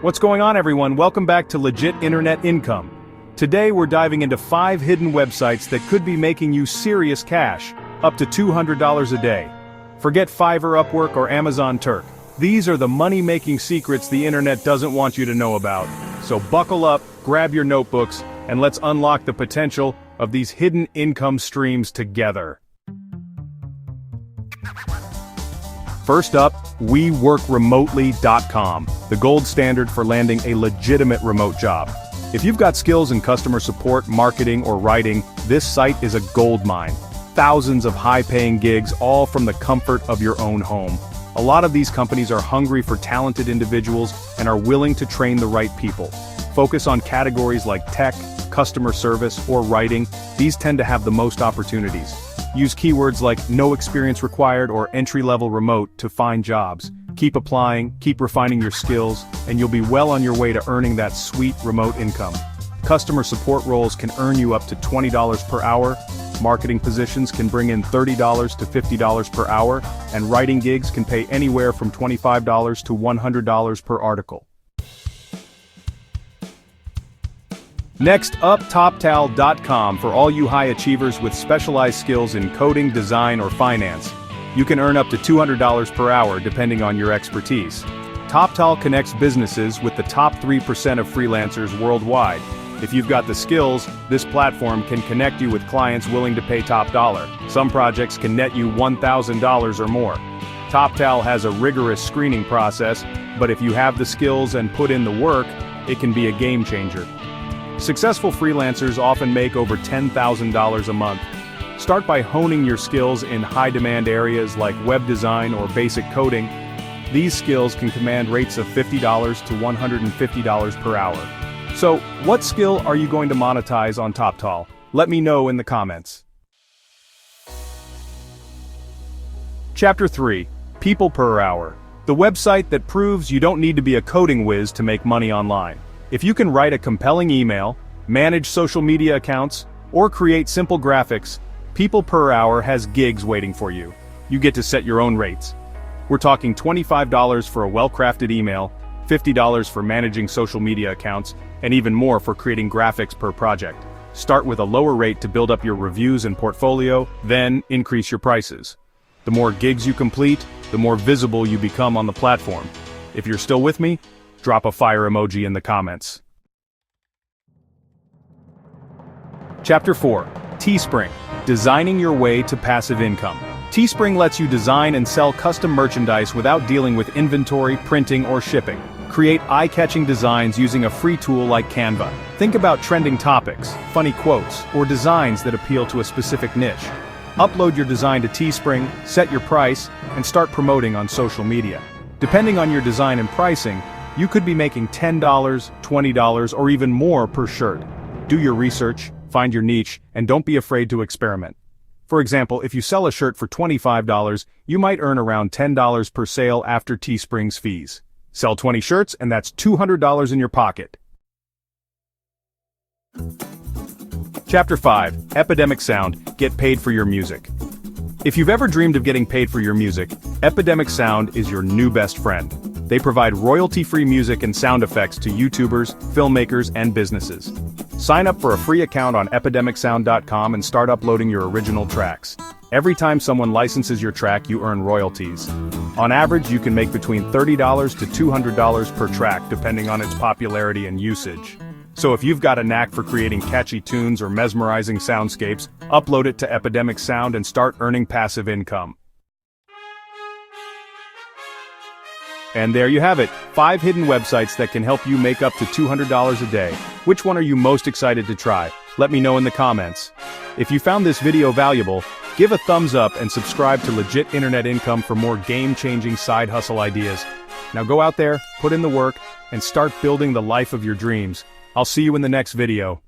What's going on, everyone? Welcome back to Legit Internet Income. Today we're diving into 5 hidden websites that could be making you serious cash, up to $200 a day. Forget Fiverr, Upwork, or Amazon Turk. These are the money-making secrets the internet doesn't want you to know about. So buckle up, grab your notebooks, and let's unlock the potential of these hidden income streams together. First up, WeWorkRemotely.com, the gold standard for landing a legitimate remote job. If you've got skills in customer support, marketing, or writing, this site is a goldmine. Thousands of high-paying gigs, all from the comfort of your own home. A lot of these companies are hungry for talented individuals and are willing to train the right people. Focus on categories like tech, customer service, or writing. These tend to have the most opportunities. Use keywords like no experience required or entry-level remote to find jobs. Keep applying, keep refining your skills, and you'll be well on your way to earning that sweet remote income. Customer support roles can earn you up to $20 per hour, marketing positions can bring in $30 to $50 per hour, and writing gigs can pay anywhere from $25 to $100 per article. Next up, TopTal.com for all you high achievers with specialized skills in coding, design, or finance. You can earn up to $200 per hour depending on your expertise. TopTal connects businesses with the top 3% of freelancers worldwide. If you've got the skills, this platform can connect you with clients willing to pay top dollar. Some projects can net you $1,000 or more. TopTal has a rigorous screening process, but if you have the skills and put in the work, it can be a game changer. Successful freelancers often make over $10,000 a month. Start by honing your skills in high-demand areas like web design or basic coding. These skills can command rates of $50 to $150 per hour. So, what skill are you going to monetize on TopTal? Let me know in the comments. Chapter 3. People per Hour. The website that proves you don't need to be a coding whiz to make money online. If you can write a compelling email, manage social media accounts, or create simple graphics, People per Hour has gigs waiting for you. You get to set your own rates. We're talking $25 for a well-crafted email, $50 for managing social media accounts, and even more for creating graphics per project. Start with a lower rate to build up your reviews and portfolio, then increase your prices. The more gigs you complete, the more visible you become on the platform. If you're still with me, drop a fire emoji in the comments. Chapter 4. Teespring. Designing your way to passive income. Teespring lets you design and sell custom merchandise without dealing with inventory, printing, or shipping. Create eye-catching designs using a free tool like Canva. Think about trending topics, funny quotes, or designs that appeal to a specific niche. Upload your design to Teespring, set your price, and start promoting on social media. Depending on your design and pricing, you could be making $10, $20, or even more per shirt. Do your research, find your niche, and don't be afraid to experiment. For example, if you sell a shirt for $25, you might earn around $10 per sale after Teespring's fees. Sell 20 shirts and that's $200 in your pocket. Chapter 5. Epidemic Sound. Get paid for your music. If you've ever dreamed of getting paid for your music, Epidemic Sound is your new best friend. They provide royalty-free music and sound effects to YouTubers, filmmakers, and businesses. Sign up for a free account on epidemicsound.com and start uploading your original tracks. Every time someone licenses your track, you earn royalties. On average, you can make between $30 to $200 per track depending on its popularity and usage. So if you've got a knack for creating catchy tunes or mesmerizing soundscapes, upload it to Epidemic Sound and start earning passive income. And there you have it, 5 hidden websites that can help you make up to $200 a day. Which one are you most excited to try? Let me know in the comments. If you found this video valuable, give a thumbs up and subscribe to Legit Internet Income for more game-changing side hustle ideas. Now go out there, put in the work, and start building the life of your dreams. I'll see you in the next video.